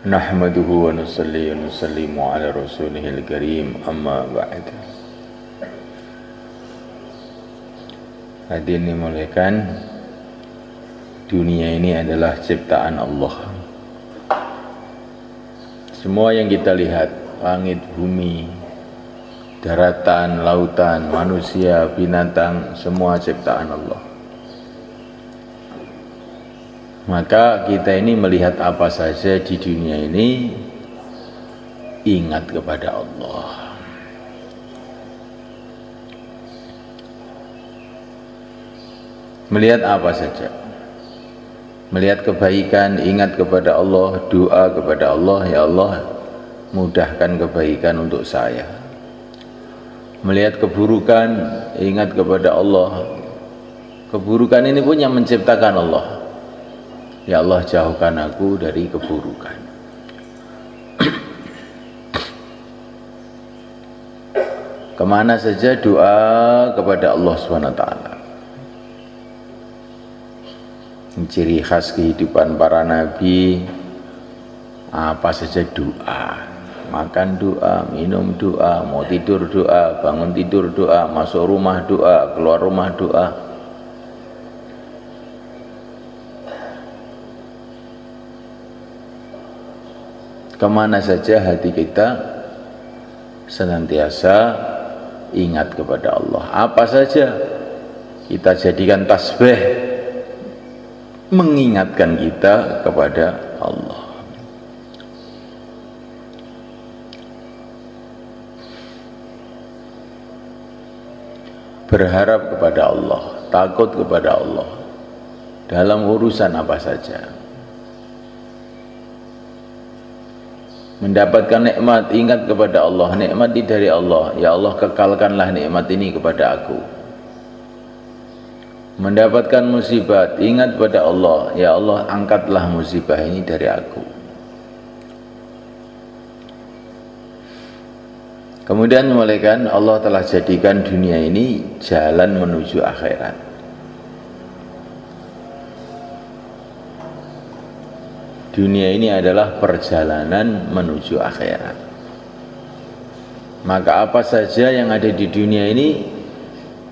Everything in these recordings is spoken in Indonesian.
Nahmaduhu wa nusalli wa nusallimu ala rasulihil karim amma ba'd. Hadirin dimuliakan, dunia ini adalah ciptaan Allah. Semua yang kita lihat, langit, bumi, daratan, lautan, manusia, binatang, semua ciptaan Allah. Maka kita ini melihat apa saja di dunia ini, ingat kepada Allah. Melihat apa saja, melihat kebaikan, ingat kepada Allah, doa kepada Allah, ya Allah mudahkan kebaikan untuk saya. Melihat keburukan, ingat kepada Allah, keburukan ini pun yang menciptakan Allah. Ya Allah jauhkan aku dari keburukan. Kemana saja doa kepada Allah SWT. Ciri khas kehidupan para nabi, apa saja doa. Makan doa, minum doa, mau tidur doa, bangun tidur doa, masuk rumah doa, keluar rumah doa. Kemana saja hati kita senantiasa ingat kepada Allah. Apa saja kita jadikan tasbih mengingatkan kita kepada Allah. Berharap kepada Allah, takut kepada Allah dalam urusan apa saja. Mendapatkan nikmat, ingat kepada Allah, nikmat ini dari Allah, ya Allah kekalkanlah nikmat ini kepada aku. Mendapatkan musibah, ingat kepada Allah, ya Allah angkatlah musibah ini dari aku. Kemudian mulaikan Allah telah jadikan dunia ini jalan menuju akhirat. Dunia ini adalah perjalanan menuju akhirat. Maka apa saja yang ada di dunia ini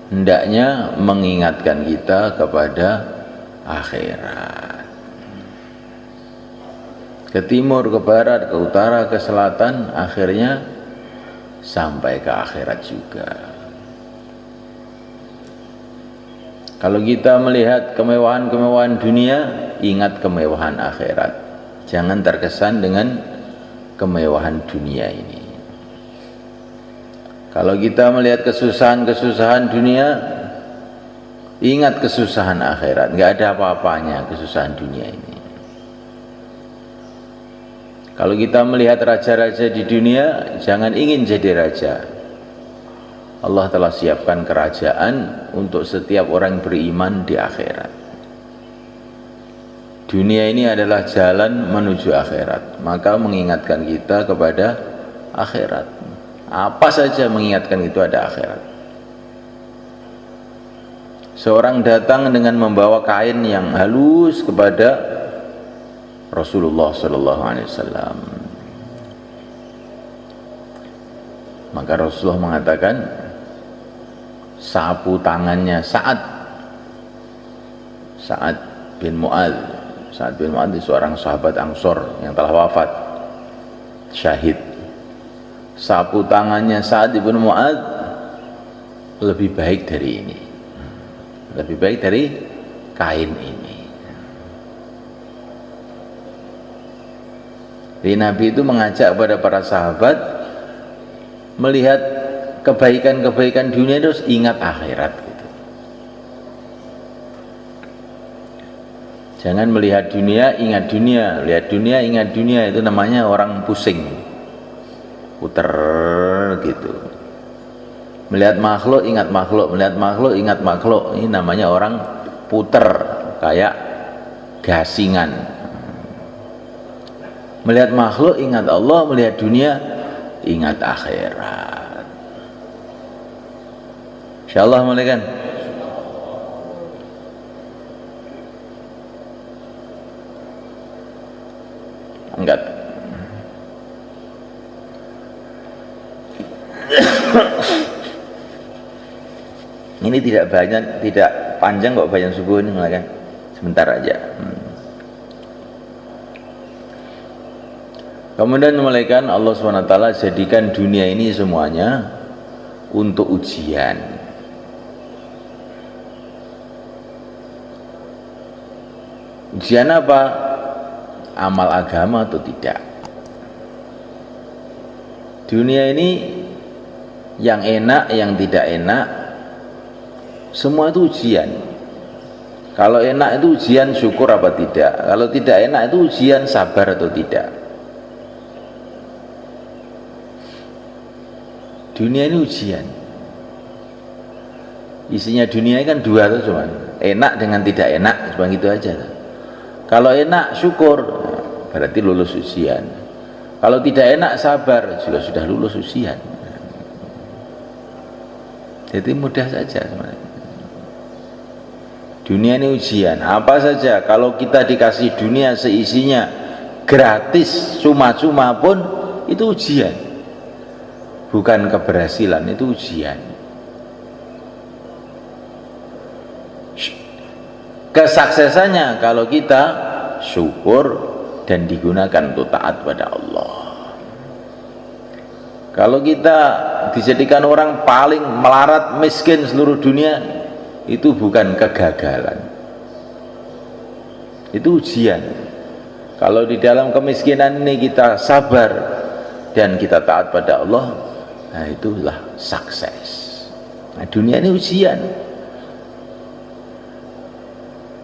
hendaknya mengingatkan kita kepada akhirat. Ke timur, ke barat, ke utara, ke selatan, akhirnya sampai ke akhirat juga. Kalau kita melihat kemewahan-kemewahan dunia, ingat kemewahan akhirat. Jangan terkesan dengan kemewahan dunia ini. Kalau kita melihat kesusahan-kesusahan dunia, ingat kesusahan akhirat. Nggak ada apa-apanya kesusahan dunia ini. Kalau kita melihat raja-raja di dunia, jangan ingin jadi raja. Allah telah siapkan kerajaan untuk setiap orang beriman di akhirat. Dunia ini adalah jalan menuju akhirat, maka mengingatkan kita kepada akhirat. Apa saja mengingatkan itu ada akhirat. Seorang datang dengan membawa kain yang halus kepada Rasulullah SAW. Maka Rasulullah mengatakan, sapu tangannya Sa'ad bin Mu'adz. Sa'ad bin Mu'adz seorang sahabat Ansor yang telah wafat syahid. Sapu tangannya Sa'ad bin Mu'adz lebih baik dari ini, lebih baik dari kain ini. Jadi Nabi itu mengajak kepada para sahabat melihat kebaikan-kebaikan dunia itu ingat akhirat. Jangan melihat dunia, ingat dunia. Lihat dunia, ingat dunia. Itu namanya orang pusing, puter gitu. Melihat makhluk, ingat makhluk. Melihat makhluk, ingat makhluk. Ini namanya orang puter, kayak gasingan. Melihat makhluk, ingat Allah. Melihat dunia, ingat akhirat. Insyaallah mulaikan. Angkat. Ini tidak banyak, tidak panjang kok bayan subuh ini kan. Sebentar aja. Kemudian mulaikan Allah SWT jadikan dunia ini semuanya untuk ujian. Ujian apa? Amal agama atau tidak. Dunia ini yang enak, yang tidak enak, semua itu ujian. Kalau enak itu ujian syukur apa tidak. Kalau tidak enak itu ujian sabar atau tidak. Dunia ini ujian. Isinya dunia kan dua tuh cuman. Enak dengan tidak enak, cuma gitu aja. Kalau enak syukur, berarti lulus ujian. Kalau tidak enak sabar, juga sudah lulus ujian. Jadi mudah saja sebenarnya. Dunia ini ujian, apa saja. Kalau kita dikasih dunia seisinya gratis, cuma-cuma pun itu ujian. Bukan keberhasilan, itu ujian. Kesuksesannya kalau kita syukur dan digunakan untuk taat pada Allah. Kalau kita dijadikan orang paling melarat miskin seluruh dunia, itu bukan kegagalan, itu ujian. Kalau di dalam kemiskinan ini kita sabar dan kita taat pada Allah, nah itulah sukses. Nah, dunia ini ujian.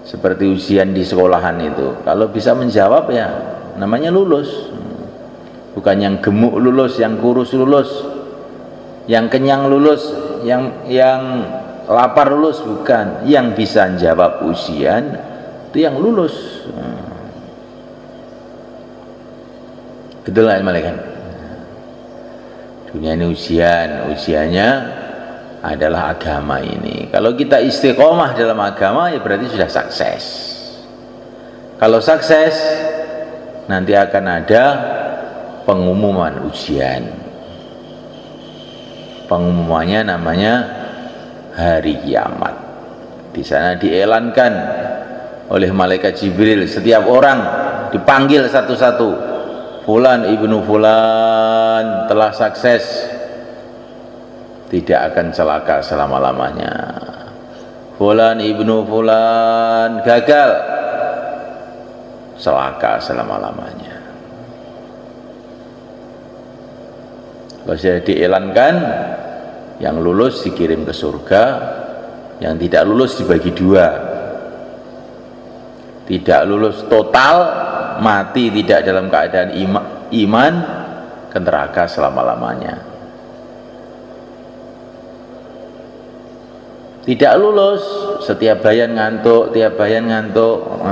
Seperti ujian di sekolahan itu, kalau bisa menjawab ya namanya lulus. Bukan yang gemuk lulus, yang kurus lulus, yang kenyang lulus, yang lapar lulus, bukan. Yang bisa jawab ujian itu yang lulus. Betul nggak malaikat? Dunia ini ujian, ujiannya adalah agama ini. Kalau kita istiqomah dalam agama, ya berarti sudah sukses. Kalau sukses, nanti akan ada pengumuman ujian. Pengumumannya namanya hari kiamat. Di sana dielankan oleh malaikat Jibril, setiap orang dipanggil satu-satu. Fulan ibnu fulan telah sukses, tidak akan celaka selama-lamanya. Fulan ibnu fulan gagal, celaka selama-lamanya. Kalau sudah dielankan, yang lulus dikirim ke surga, yang tidak lulus dibagi dua. Tidak lulus total, mati tidak dalam keadaan iman, ke neraka selama-lamanya. Tidak lulus, setiap bayan ngantuk, tiap bayan ngantuk,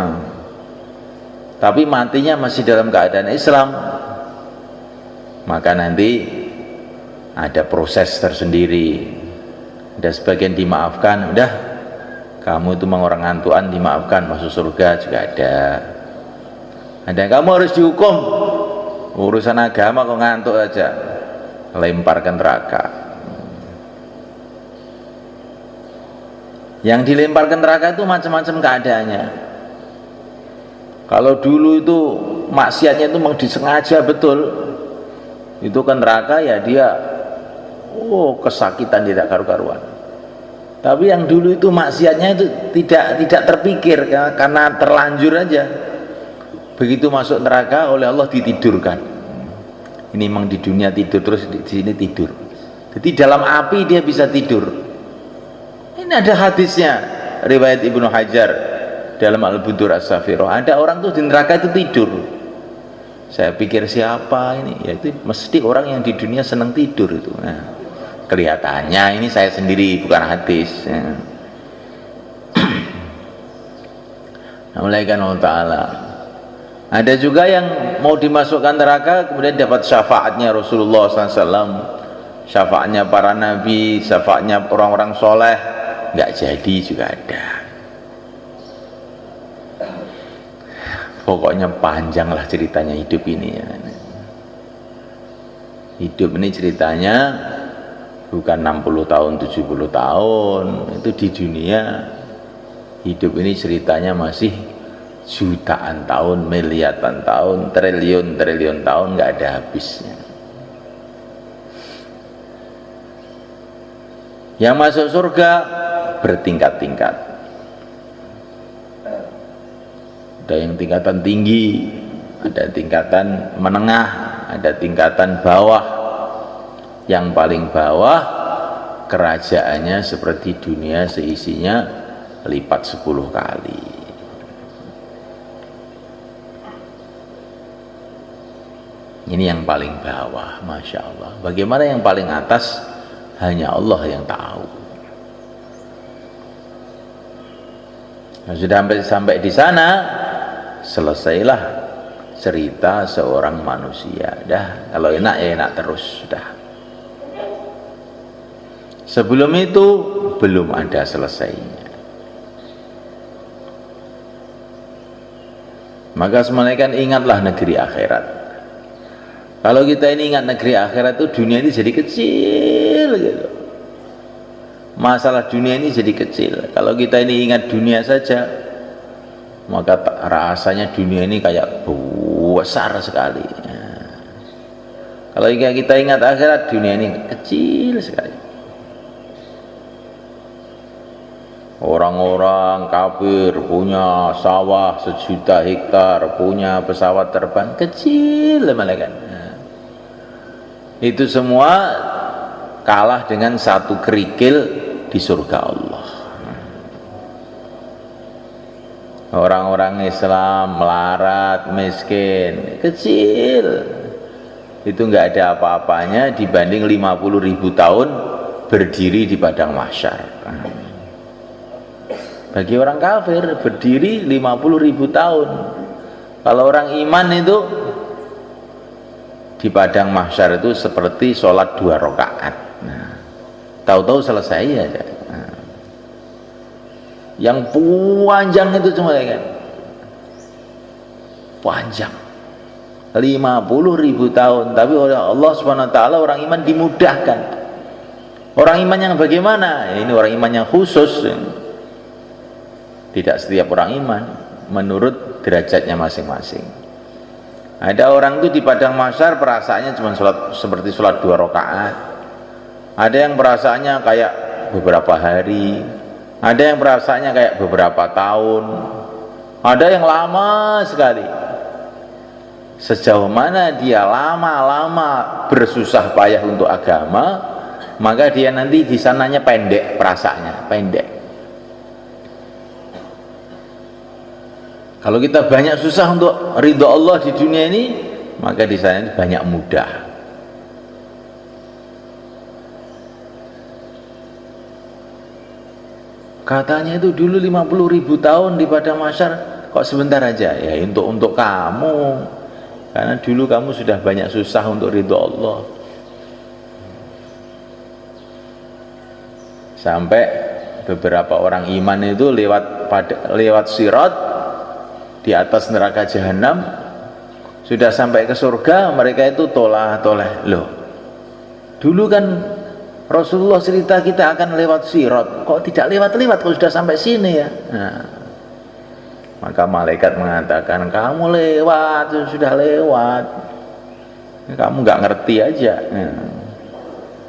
tapi matinya masih dalam keadaan Islam, maka nanti ada proses tersendiri. Ada sebagian dimaafkan, udah kamu itu memang orang ngantuan, dimaafkan, masuk surga juga ada. Ada kamu harus dihukum, urusan agama kok ngantuk aja, lempar ke neraka. Yang dilempar ke neraka itu macam-macam keadaannya. Kalau dulu itu maksiatnya itu memang disengaja betul, itu ke neraka ya dia kesakitan tidak karu-karuan. Tapi yang dulu itu maksiatnya itu tidak terpikir karena terlanjur aja. Begitu masuk neraka oleh Allah ditidurkan. Ini memang di dunia tidur, terus di sini tidur. Jadi dalam api dia bisa tidur. Ini ada hadisnya, riwayat Ibnu Hajar dalam Al-Budur As-Safirah. Ada orang tuh di neraka itu tidur. Saya pikir siapa ini? Ya itu mesti orang yang di dunia senang tidur itu. Nah, kelihatannya ini saya sendiri, bukan hadis. Namaikan Allah Ta'ala. Ada juga yang mau dimasukkan neraka kemudian dapat syafaatnya Rasulullah SAW, syafaatnya para nabi, syafaatnya orang-orang soleh, nggak jadi juga ada. Pokoknya panjanglah ceritanya hidup ini ya. Hidup ini ceritanya bukan 60 tahun 70 tahun. Itu di dunia hidup ini ceritanya masih jutaan tahun, miliaran tahun, triliun tahun, nggak ada habisnya. Yang masuk surga bertingkat-tingkat. Ada yang tingkatan tinggi, ada tingkatan menengah, ada tingkatan bawah. Yang paling bawah kerajaannya seperti dunia seisinya lipat 10 kali. Ini yang paling bawah, Masya Allah. Bagaimana yang paling atas? Hanya Allah yang tahu. Nah, sudah sampai di sana, selesailah cerita seorang manusia. Dah, kalau enak ya enak terus, sudah. Sebelum itu belum ada selesainya. Maka semalakan ingatlah negeri akhirat. Kalau kita ini ingat negeri akhirat itu dunia ini jadi kecil gitu. Masalah dunia ini jadi kecil. Kalau kita ini ingat dunia saja, maka rasanya dunia ini kayak besar sekali. Kalau kita ingat akhirat, dunia ini kecil sekali. Orang-orang kafir punya sawah 1.000.000 hektar, punya pesawat terbang kecil malaikat. Itu semua kalah dengan satu kerikil di surga Allah. Orang-orang Islam melarat, miskin, kecil, itu nggak ada apa-apanya dibanding 50.000 tahun berdiri di padang mahsyar. Bagi orang kafir berdiri 50.000 tahun. Kalau orang iman itu di padang mahsyar itu seperti sholat 2 rakaat. Nah, tahu-tahu selesai aja. Nah, yang panjang itu cuma kan panjang 50.000 tahun, tapi oleh Allah Subhanahu wa taala orang iman dimudahkan. Orang iman yang bagaimana? Ya, ini orang iman yang khusus. Tidak setiap orang iman, menurut derajatnya masing-masing. Ada orang itu di padang mahsyar perasaannya cuma seperti sholat 2 rakaat. Ada yang perasaannya kayak beberapa hari. Ada yang perasaannya kayak beberapa tahun. Ada yang lama sekali. Sejauh mana dia lama-lama bersusah payah untuk agama, maka dia nanti di sananya pendek perasaannya, pendek. Kalau kita banyak susah untuk ridho Allah di dunia ini, maka di sana banyak mudah. Katanya itu dulu 50.000 tahun di padang mahsyar, kok sebentar aja? Ya untuk kamu, karena dulu kamu sudah banyak susah untuk ridho Allah. Sampai beberapa orang iman itu lewat sirat di atas neraka jahanam, sudah sampai ke surga, mereka itu tolah-toleh. Loh, dulu kan Rasulullah cerita kita akan lewat sirat, kok tidak lewat-lewat kalau sudah sampai sini ya? Nah, maka malaikat mengatakan, kamu lewat, sudah lewat, kamu nggak ngerti aja.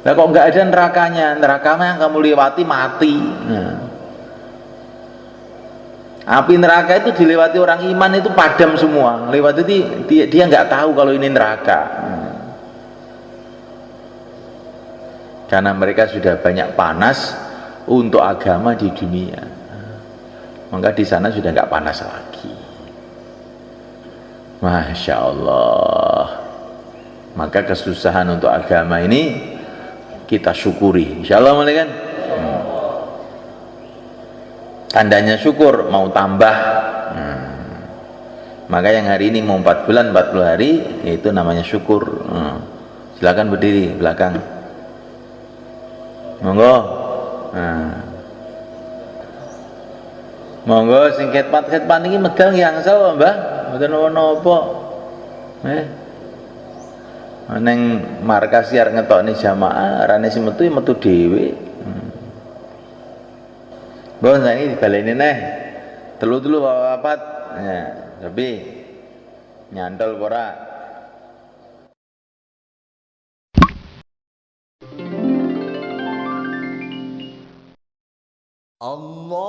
Nah, kok nggak ada nerakanya? Nerakanya yang kamu lewati mati. Nah, api neraka itu dilewati orang iman itu padam semua. Lewat itu dia nggak tahu kalau ini neraka. Karena mereka sudah banyak panas untuk agama di dunia. Maka di sana sudah nggak panas lagi. Masya Allah. Maka kesusahan untuk agama ini kita syukuri. Insya Allah kan. Tandanya syukur, mau tambah. Maka yang hari ini mau 4 bulan 40 hari, itu namanya syukur. Silakan berdiri belakang, monggo. Monggo sing ketpat ini megang yang salah Mbah, mboten napa. Neng markas arep ngetokne jamaah, rane sing metu ya metu dhewe. Bon saiki dibaleni neh. Telu-telu papat. Ya, tapi nyantol ora? Allah